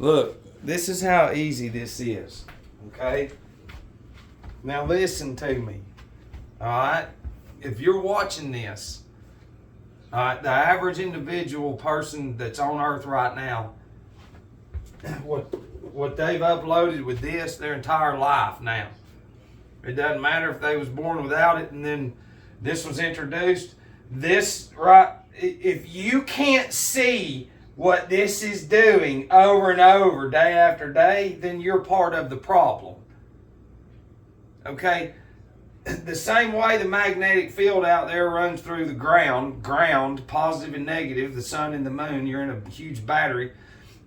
Look, this is how easy this is. Okay? Now listen to me. Alright? If you're watching this, alright, the average individual person that's on earth right now, what they've uploaded with this their entire life now. It doesn't matter if they was born without it and then this was introduced. This, right, if you can't see what this is doing over and over, day after day, then you're part of the problem. Okay? The same way the magnetic field out there runs through the ground, positive and negative, the sun and the moon, you're in a huge battery.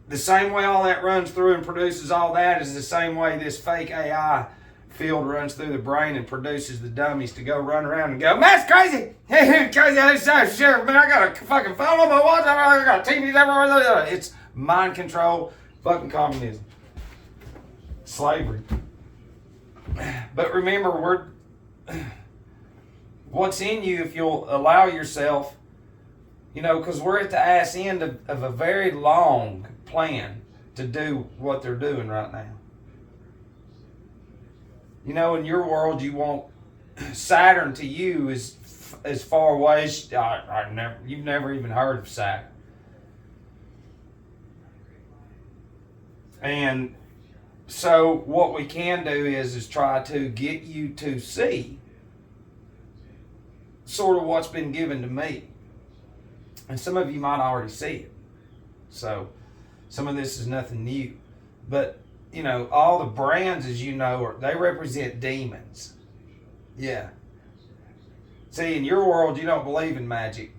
The same way all that runs through and produces all that is the same way this fake AI field runs through the brain and produces the dummies to go run around and go, man, it's crazy. Crazy. Sure, man, I got a fucking phone on my watch. I got TVs everywhere. It's mind control, fucking communism. Slavery. But remember, what's in you if you'll allow yourself, because we're at the ass end of a very long plan to do what they're doing right now. In your world, you want Saturn to you is as far away as you've never even heard of Saturn. And so what we can do is try to get you to see sort of what's been given to me. And some of you might already see it. So some of this is nothing new. But all the brands, as you know, they represent demons. Yeah. See, in your world, you don't believe in magic.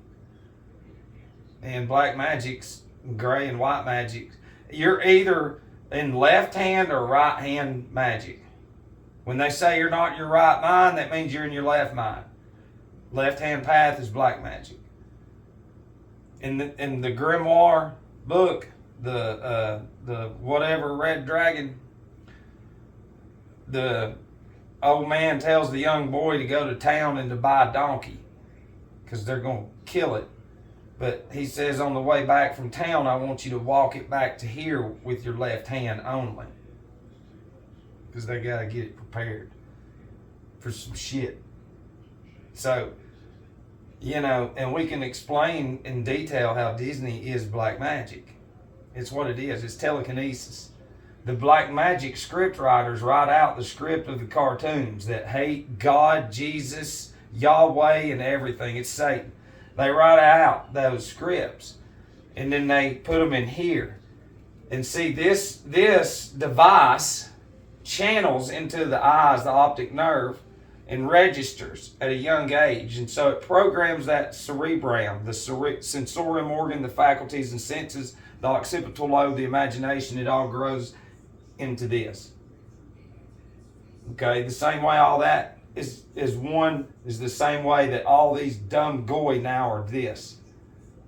And black magic's gray and white magic. You're either in left hand or right hand magic. When they say you're not in your right mind, that means you're in your left mind. Left hand path is black magic. In the grimoire book, the whatever red dragon, the old man tells the young boy to go to town and to buy a donkey because they're going to kill it. But he says on the way back from town, I want you to walk it back to here with your left hand only, because they got to get it prepared for some shit. So, and we can explain in detail how Disney is black magic. It's what it is. It's telekinesis. The black magic script writers write out the script of the cartoons that hate God, Jesus, Yahweh, and everything. It's Satan. They write out those scripts, and then they put them in here. And see, this device channels into the eyes, the optic nerve, and registers at a young age. And so it programs that cerebrum, the sensorium organ, the faculties and senses, the occipital lobe, the imagination. It all grows into this. Okay, the same way all that is the same way that all these dumb goy now are this.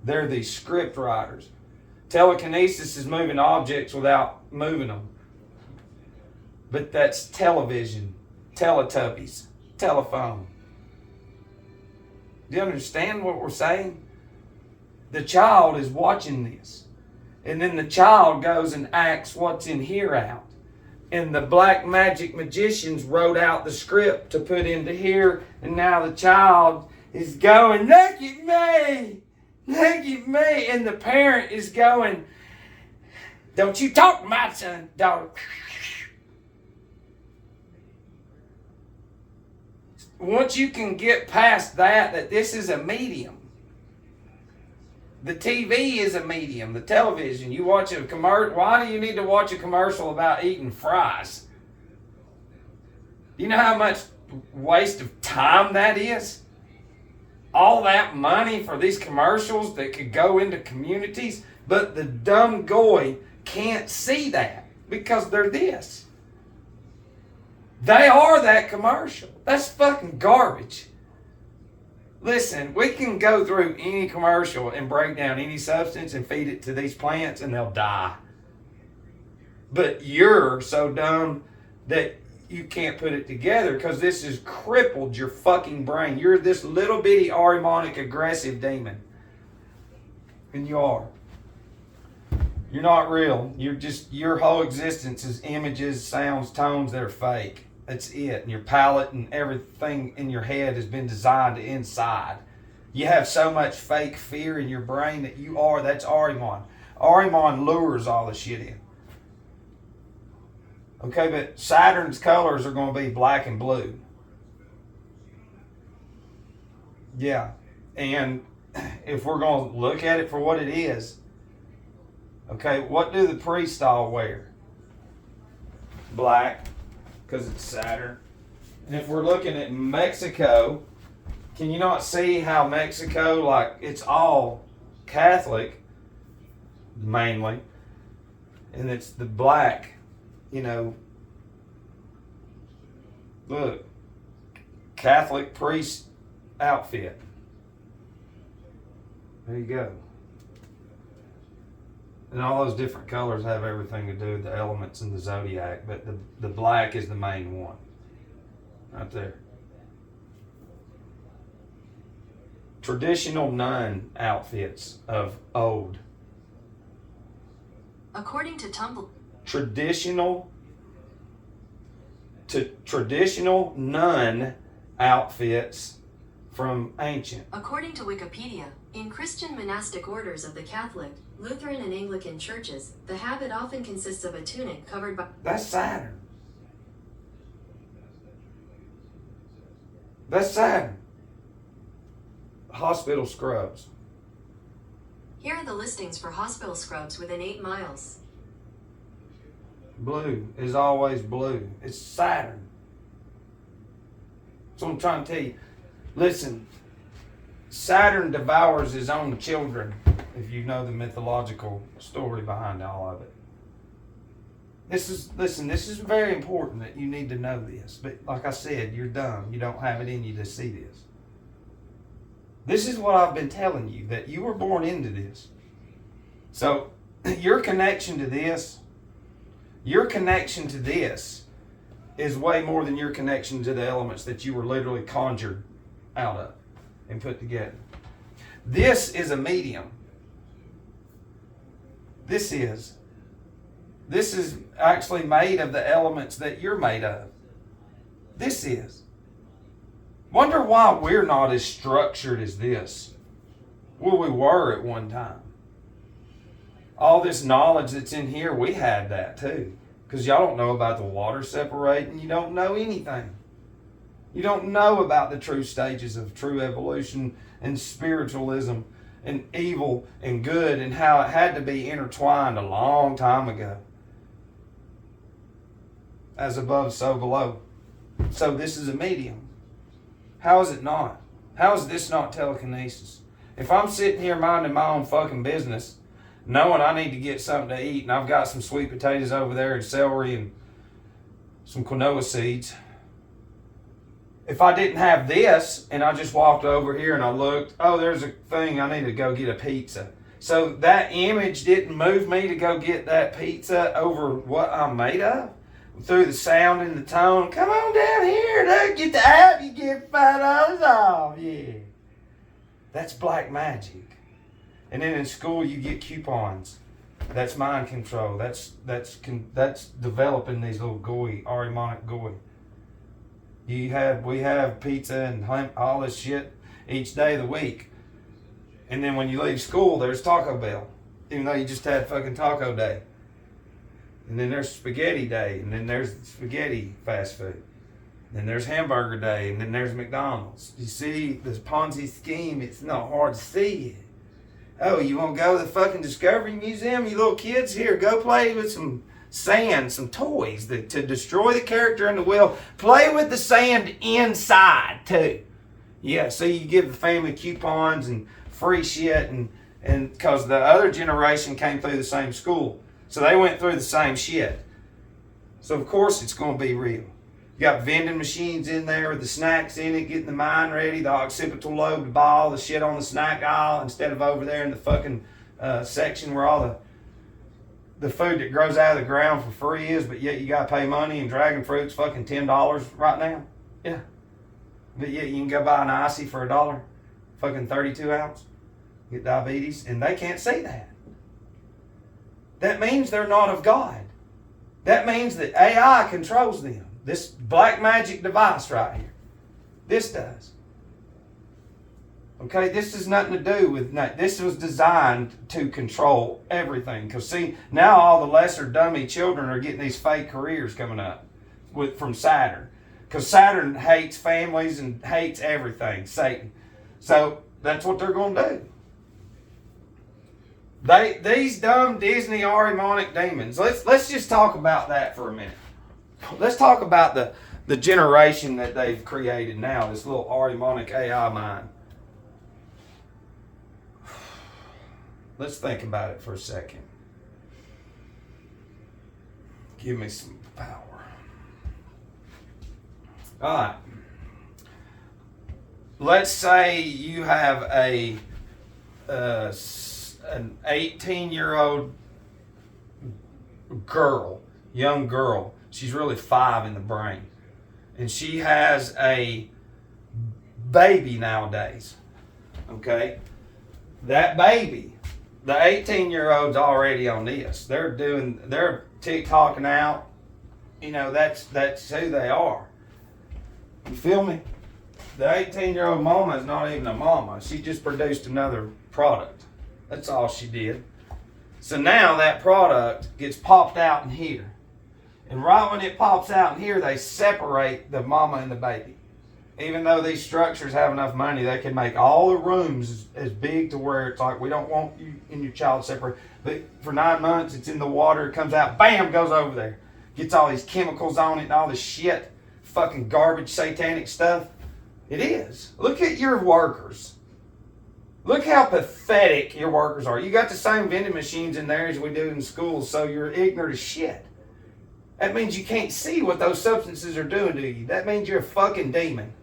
They're these script writers. Telekinesis is moving objects without moving them. But that's television, Teletubbies, telephone. Do you understand what we're saying? The child is watching this. And then the child goes and acts what's in here out. And the black magic magicians wrote out the script to put into here. And now the child is going, look at me! Look at me! And the parent is going, don't you talk to my son, daughter. Once you can get past that this is a medium. The TV is a medium, the television. You watch a commercial. Why do you need to watch a commercial about eating fries? Do you know how much waste of time that is? All that money for these commercials that could go into communities, but the dumb goy can't see that because they're this. They are that commercial. That's fucking garbage. Listen, we can go through any commercial and break down any substance and feed it to these plants and they'll die. But you're so dumb that you can't put it together because this has crippled your fucking brain. You're this little bitty Arimonic aggressive demon. And you are. You're not real. You're just, your whole existence is images, sounds, tones that are fake. That's it. And your palate and everything in your head has been designed inside. You have so much fake fear in your brain that that's Ahriman. Ahriman lures all the shit in. Okay, but Saturn's colors are going to be black and blue. Yeah. And if we're going to look at it for what it is, okay, what do the priests all wear? Black, because it's Saturn. And if we're looking at Mexico, can you not see how Mexico, like, it's all Catholic, mainly, and it's the black, you know, look, Catholic priest outfit. There you go. And all those different colors have everything to do with the elements in the zodiac, but the black is the main one. Right there. Traditional nun outfits of old. According to Tumblr. Traditional nun outfits from ancient. According to Wikipedia, in Christian monastic orders of the Catholic, Lutheran and Anglican churches, the habit often consists of a tunic covered by... That's Saturn. That's Saturn. Hospital scrubs. Here are the listings for hospital scrubs within 8 miles. Blue is always blue. It's Saturn. That's what I'm trying to tell you. Listen, Saturn devours his own children, if you know the mythological story behind all of it. This is very important that you need to know this. But like I said, you're dumb. You don't have it in you to see this. This is what I've been telling you, that you were born into this. So your connection to this is way more than your connection to the elements that you were literally conjured out of and put together. This is a medium. This is actually made of the elements that you're made of. This is. Wonder why we're not as structured as this. Well, we were at one time. All this knowledge that's in here, we had that too. Because y'all don't know about the water separating. You don't know anything. You don't know about the true stages of true evolution and spiritualism and evil and good and how it had to be intertwined a long time ago. As above, so below. So this is a medium. How is it not? How is this not telekinesis? If I'm sitting here minding my own fucking business, knowing I need to get something to eat, and I've got some sweet potatoes over there and celery and some quinoa seeds. If I didn't have this and I just walked over here and I looked, oh, there's a thing, I need to go get a pizza. So that image didn't move me to go get that pizza over what I'm made of? Through the sound and the tone, come on down here, look, get the app, you get $5 off, yeah. That's black magic. And then in school you get coupons. That's mind control. That's developing these little Ahrimanic goy. We have pizza and all this shit each day of the week. And then when you leave school, there's Taco Bell, even though you just had fucking Taco Day. And then there's Spaghetti Day, and then there's spaghetti fast food. And then there's Hamburger Day, and then there's McDonald's. You see this Ponzi scheme, it's not hard to see it. Oh, you want to go to the fucking Discovery Museum, you little kids? Here, go play with some sand, some toys to destroy the character in the wheel. Play with the sand inside, too. Yeah, so you give the family coupons and free shit, and because the other generation came through the same school. So they went through the same shit. So of course it's going to be real. You got vending machines in there with the snacks in it, getting the mind ready, the occipital lobe to buy all the shit on the snack aisle instead of over there in the fucking section where all the food that grows out of the ground for free is, but yet you got to pay money, and dragon fruit's fucking $10 right now. Yeah. But yet you can go buy an icy for $1, fucking 32 ounce, get diabetes, and they can't see that. that means they're not of God. That means that AI controls them. This black magic device right here. This does. Okay, this has nothing to do with, this was designed to control everything. Because see, now all the lesser dummy children are getting these fake careers coming up from Saturn. Because Saturn hates families and hates everything, Satan. So that's what they're going to do. These dumb Disney Ahrimanic demons. Let's just talk about that for a minute. Let's talk about the generation that they've created now, this little Ahrimanic AI mind. Let's think about it for a second. Give me some power. All right. Let's say you have an 18-year-old girl, young girl. She's really 5 in the brain. And she has a baby nowadays. Okay? That baby, the 18-year-old's already on this. They're TikToking out. You know, that's who they are. You feel me? The 18-year-old mama is not even a mama. She just produced another product. That's all she did. So now that product gets popped out in here. And right when it pops out in here, they separate the mama and the baby. Even though these structures have enough money, they can make all the rooms as big to where it's like, we don't want you and your child separate. But for 9 months, it's in the water, it comes out, bam, goes over there. Gets all these chemicals on it and all this shit. Fucking garbage, satanic stuff. It is. Look at your workers. Look how pathetic your workers are. You got the same vending machines in there as we do in schools, so you're ignorant as shit. That means you can't see what those substances are doing to you. That means you're a fucking demon.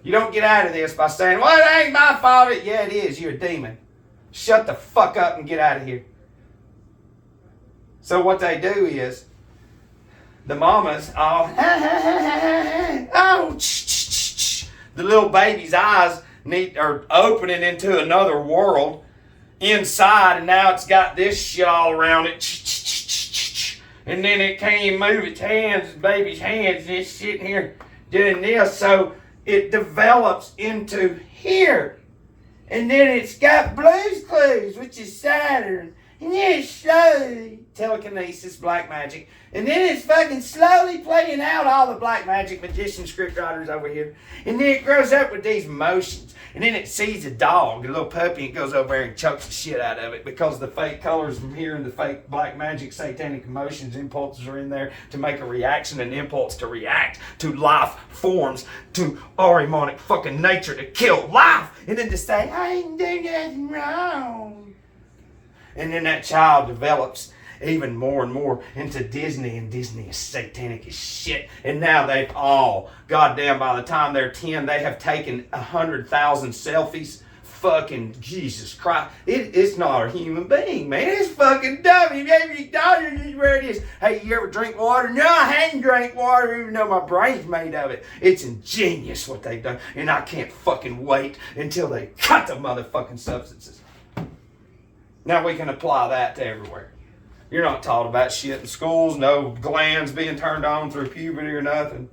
You don't get out of this by saying, well, it ain't my fault. Yeah, it is. You're a demon. Shut the fuck up and get out of here. So what they do is, the mamas all, oh, the little baby's eyes are opening into another world inside, and now it's got this shit all around it. And then it can't even move its hands, the baby's hands, and it's sitting here doing this. So it develops into here. And then it's got Blue's Clues, which is Saturn. And then it's slowly telekinesis, black magic. And then it's fucking slowly playing out all the black magic magician script writers over here. And then it grows up with these motions. And then it sees a dog, a little puppy, and goes over there and chokes the shit out of it because the fake colors from here and the fake black magic satanic emotions, impulses are in there to make a reaction, an impulse to react to life forms, to Ahrimanic fucking nature, to kill life. And then to say, I didn't do nothing wrong. And then that child develops even more and more into Disney, and Disney is satanic as shit. And now they've all, goddamn, by the time they're 10, they have taken 100,000 selfies. Fucking Jesus Christ. It's not a human being, man. It's fucking dumb. You maybe daughter is where it is. Hey, you ever drink water? No, I hadn't drank water even though my brain's made of it. It's ingenious what they've done. And I can't fucking wait until they cut the motherfucking substances. Now we can apply that to everywhere. You're not taught about shit in schools, no glands being turned on through puberty or nothing.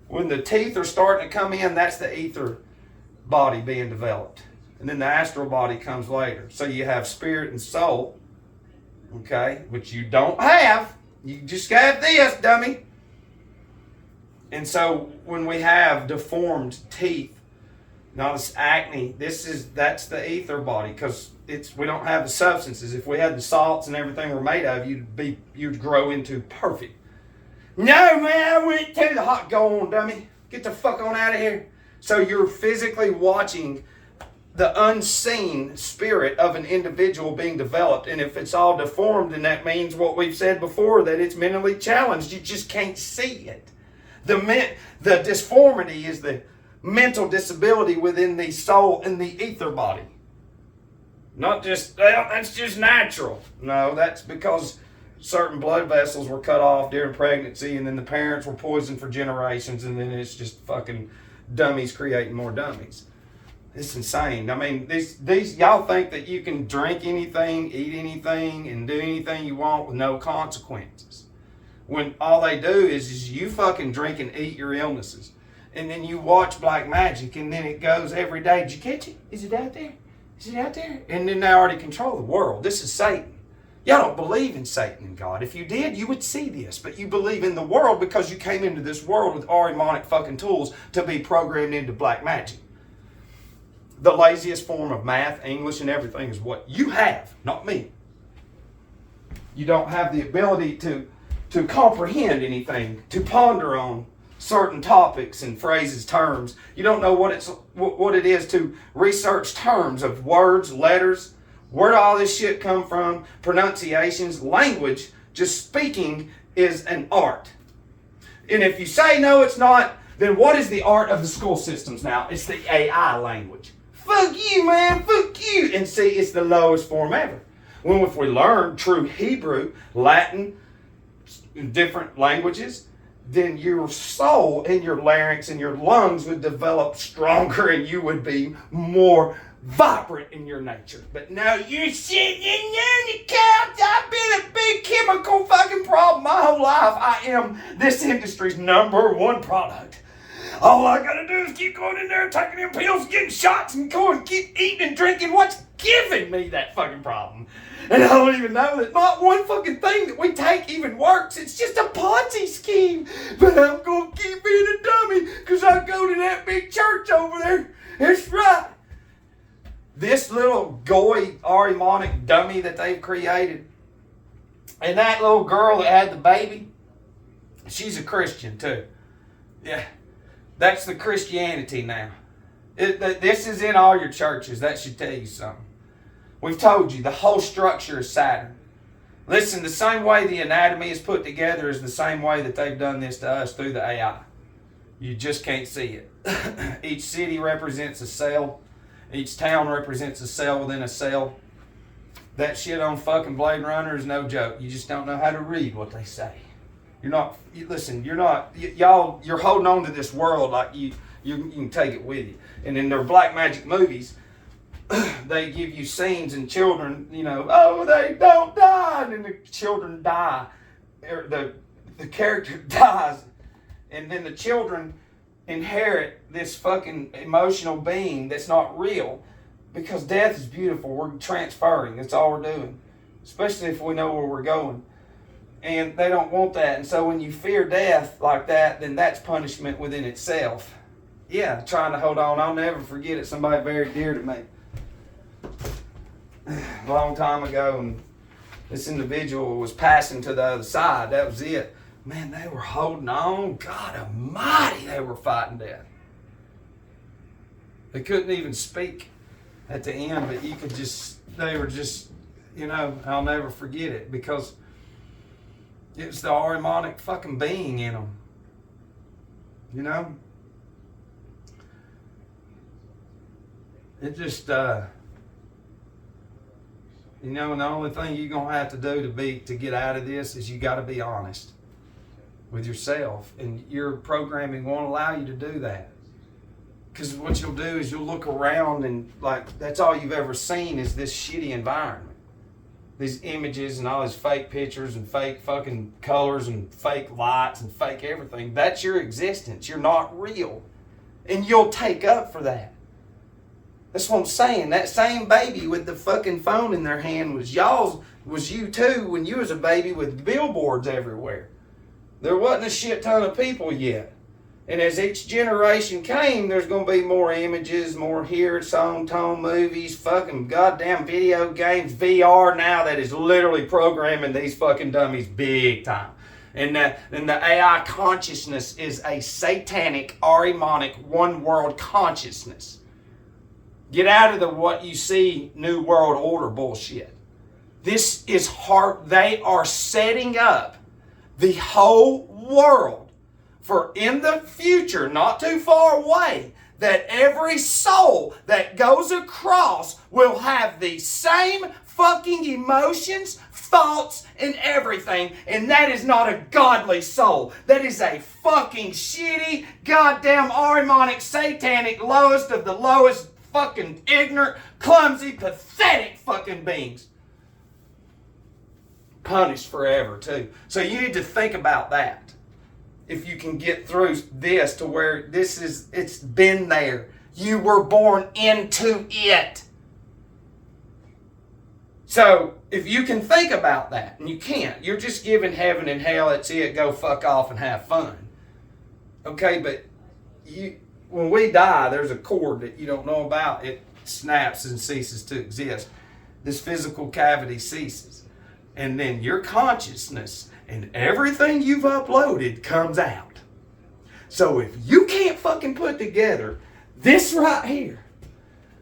When the teeth are starting to come in, that's the ether body being developed. And then the astral body comes later. So you have spirit and soul, okay, which you don't have. You just have this, dummy. And so when we have deformed teeth, now this acne, that's the ether body, because we don't have the substances. If we had the salts and everything we're made of, you'd grow into perfect. No, man, I went to the hot. Go on, dummy. Get the fuck on out of here. So you're physically watching the unseen spirit of an individual being developed. And if it's all deformed, then that means what we've said before, that it's mentally challenged. You just can't see it. The disformity is the mental disability within the soul and the ether body. Not just, well, that's just natural. No, that's because certain blood vessels were cut off during pregnancy, and then the parents were poisoned for generations, and then it's just fucking dummies creating more dummies. It's insane. I mean, these y'all think that you can drink anything, eat anything, and do anything you want with no consequences. When all they do is you fucking drink and eat your illnesses. And then you watch black magic, and then it goes every day. Did you catch it? Is it out there? Is it out there? And then they already control the world. This is Satan. Y'all don't believe in Satan and God. If you did, you would see this. But you believe in the world because you came into this world with Ahrimanic fucking tools to be programmed into black magic. The laziest form of math, English, and everything is what you have, not me. You don't have the ability to comprehend anything, to ponder on certain topics and phrases, terms. You don't know what it is to research terms of words, letters, where did all this shit come from, pronunciations, language. Just speaking is an art. And if you say no, it's not, then what is the art of the school systems now? It's the AI language. Fuck you, man, fuck you. And see, it's the lowest form ever. When if we learn true Hebrew, Latin, different languages, then your soul and your larynx and your lungs would develop stronger and you would be more vibrant in your nature. But now you're sitting on the couch. I've been a big chemical fucking problem my whole life. I am this industry's #1 product. All I gotta do is keep going in there and taking them pills, getting shots, and going keep eating and drinking what's giving me that fucking problem. And I don't even know that not one fucking thing that we take even works. It's just a Ponzi scheme. But I'm going to keep being a dummy because I go to that big church over there. That's right. This little goy Ahrimanic dummy that they've created, and that little girl that had the baby, she's a Christian too. Yeah, that's the Christianity now. This is in all your churches. That should tell you something. We've told you, the whole structure is Saturn. Listen, the same way the anatomy is put together is the same way that they've done this to us through the AI. You just can't see it. Each city represents a cell. Each town represents a cell within a cell. That shit on fucking Blade Runner is no joke. You just don't know how to read what they say. You're holding on to this world like you can take it with you. And in their black magic movies, they give you scenes and children, oh, they don't die, and then the children die, or the character dies, and then the children inherit this fucking emotional being that's not real, because death is beautiful. We're transferring. That's all we're doing, especially if we know where we're going. And they don't want that. And so when you fear death like that, then that's punishment within itself. Yeah, trying to hold on. I'll never forget it. Somebody very dear to me. A long time ago, and this individual was passing to the other side. That was it. Man, they were holding on. God almighty, they were fighting death. They couldn't even speak at the end, but you could they were just, I'll never forget it, because it was the Ahrimanic fucking being in them. It just, and the only thing you're going to have to do to get out of this is you got to be honest with yourself. And your programming won't allow you to do that. Because what you'll do is you'll look around and that's all you've ever seen is this shitty environment. These images and all these fake pictures and fake fucking colors and fake lights and fake everything. That's your existence. You're not real. And you'll take up for that. That's what I'm saying. That same baby with the fucking phone in their hand was you too when you was a baby with billboards everywhere. There wasn't a shit ton of people yet. And as each generation came, there's going to be more images, more song, tone, movies, fucking goddamn video games, VR now that is literally programming these fucking dummies big time. And the AI consciousness is a satanic, Ahrimanic, one world consciousness. Get out of the what you see New World Order bullshit. This is hard. They are setting up the whole world for in the future, not too far away, that every soul that goes across will have the same fucking emotions, thoughts, and everything. And that is not a godly soul. That is a fucking shitty, goddamn Ahrimanic, satanic, lowest of the lowest fucking ignorant, clumsy, pathetic fucking beings. Punished forever, too. So you need to think about that. If you can get through this to where it's been there. You were born into it. So, if you can think about that, and you can't, you're just giving heaven and hell, that's it, go fuck off and have fun. Okay, but when we die, there's a cord that you don't know about. It snaps and ceases to exist. This physical cavity ceases. And then your consciousness and everything you've uploaded comes out. So if you can't fucking put together this right here,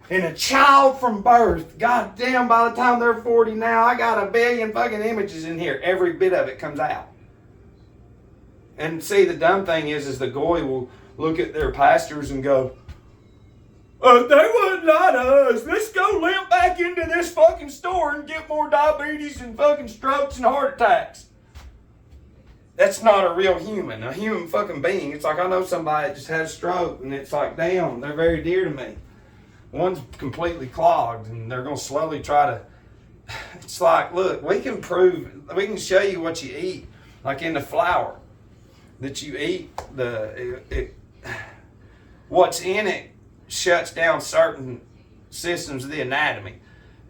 and a child from birth, goddamn, by the time they're 40 now, I got a billion fucking images in here. Every bit of it comes out. And see, the dumb thing is the goy will look at their pastors and go, they wouldn't lie to us. Let's go limp back into this fucking store and get more diabetes and fucking strokes and heart attacks. That's not a real human, a human fucking being. It's like I know somebody that just had a stroke, and it's like, damn, they're very dear to me. One's completely clogged, and they're going to slowly try to... It's like, look, we can show you what you eat. Like in the flour that you eat, what's in it shuts down certain systems of the anatomy.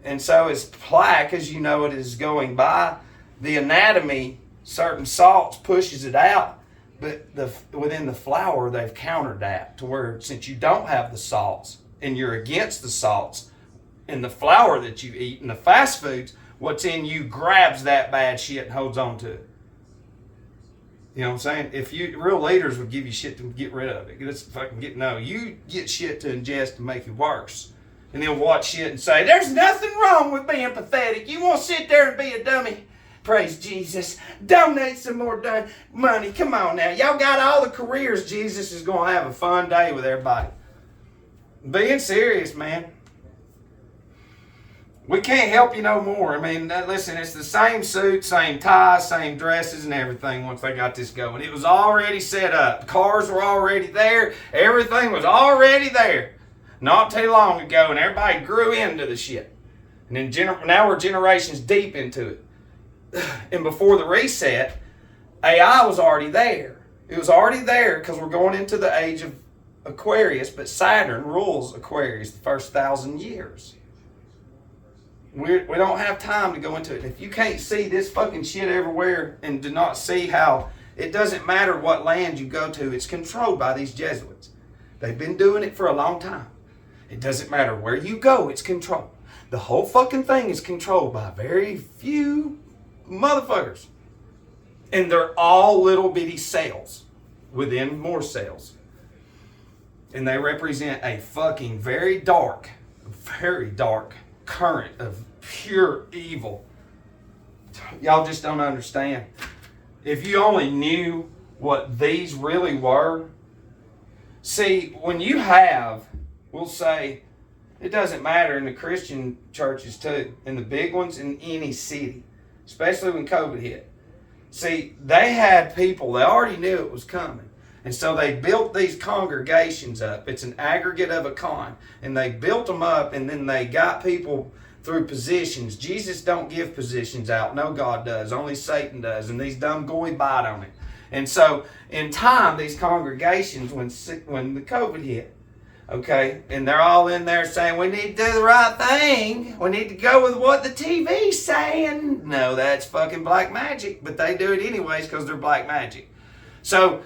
And so as plaque, as you know it is going by, the anatomy, certain salts pushes it out. But within the flour, they've countered that to where since you don't have the salts, and you're against the salts in the flour that you eat and the fast foods, what's in you grabs that bad shit and holds on to it. You know what I'm saying? Real leaders would give you shit to get rid of it. You get shit to ingest to make you worse. And they'll watch shit and say, there's nothing wrong with being pathetic. You won't sit there and be a dummy. Praise Jesus. Donate some more money. Come on now. Y'all got all the careers. Jesus is going to have a fun day with everybody. Being serious, man. We can't help you no more. I mean, listen, it's the same suit, same ties, same dresses and everything once they got this going. It was already set up. The cars were already there. Everything was already there. Not too long ago, and everybody grew into the shit. And then now we're generations deep into it. And before the reset, AI was already there. It was already there because we're going into the age of Aquarius, but Saturn rules Aquarius the first 1,000 years. We don't have time to go into it. If you can't see this fucking shit everywhere and do not see how it doesn't matter what land you go to, it's controlled by these Jesuits. They've been doing it for a long time. It doesn't matter where you go, it's controlled. The whole fucking thing is controlled by very few motherfuckers. And they're all little bitty cells within more cells. And they represent a fucking very dark current of pure evil. Y'all just don't understand. If you only knew what these really were. See, when you have, we'll say, it doesn't matter in the Christian churches too, in the big ones in any city, especially when COVID hit. See, they had people, they already knew it was coming. And so they built these congregations up. It's an aggregate of a con. And they built them up, and then they got people through positions. Jesus don't give positions out. No, God does. Only Satan does. And these dumb goy bite on it. And so in time, these congregations, when the COVID hit, okay, and they're all in there saying, we need to do the right thing. We need to go with what the TV's saying. No, that's fucking black magic. But they do it anyways because they're black magic. So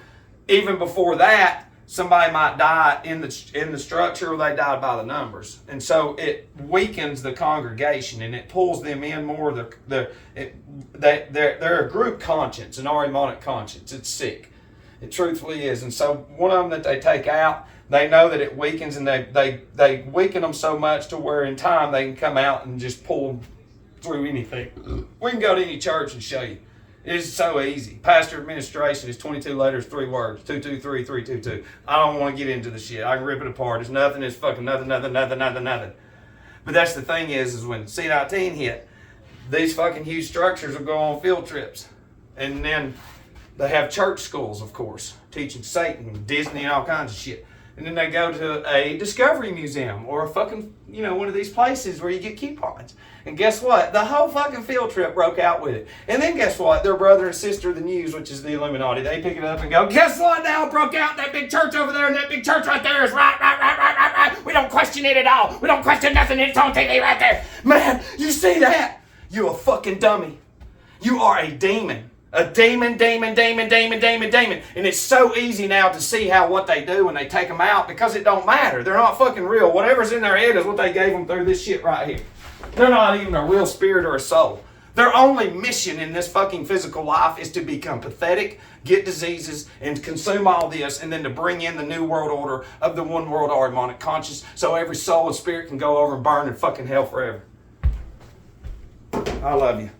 even before that, somebody might die in the structure, or they died by the numbers. And so it weakens the congregation and it pulls them in more. They're a group conscience, an arimonic conscience. It's sick. It truthfully is. And so one of them that they take out, they know that it weakens, and they weaken them so much to where in time they can come out and just pull them through anything. We can go to any church and show you. It's so easy. Pastor administration is 22 letters, 3 words. 223 322. I don't want to get into the shit. I can rip it apart. It's nothing. It's fucking nothing. But that's the thing is when C19 hit, these fucking huge structures will go on field trips. And then they have church schools, of course, teaching Satan, Disney, and all kinds of shit. And then they go to a Discovery Museum or a fucking, one of these places where you get coupons. And guess what? The whole fucking field trip broke out with it. And then guess what? Their brother and sister, the news, which is the Illuminati, they pick it up and go, guess what now? It broke out in that big church over there, and that big church right there is right. We don't question it at all. We don't question nothing. It's on TV right there. Man, you see that? You a fucking dummy. You are a demon. A demon. And it's so easy now to see how what they do when they take them out, because it don't matter. They're not fucking real. Whatever's in their head is what they gave them through this shit right here. They're not even a real spirit or a soul. Their only mission in this fucking physical life is to become pathetic, get diseases, and consume all this, and then to bring in the new world order of the one world harmonic conscious, so every soul and spirit can go over and burn in fucking hell forever. I love you.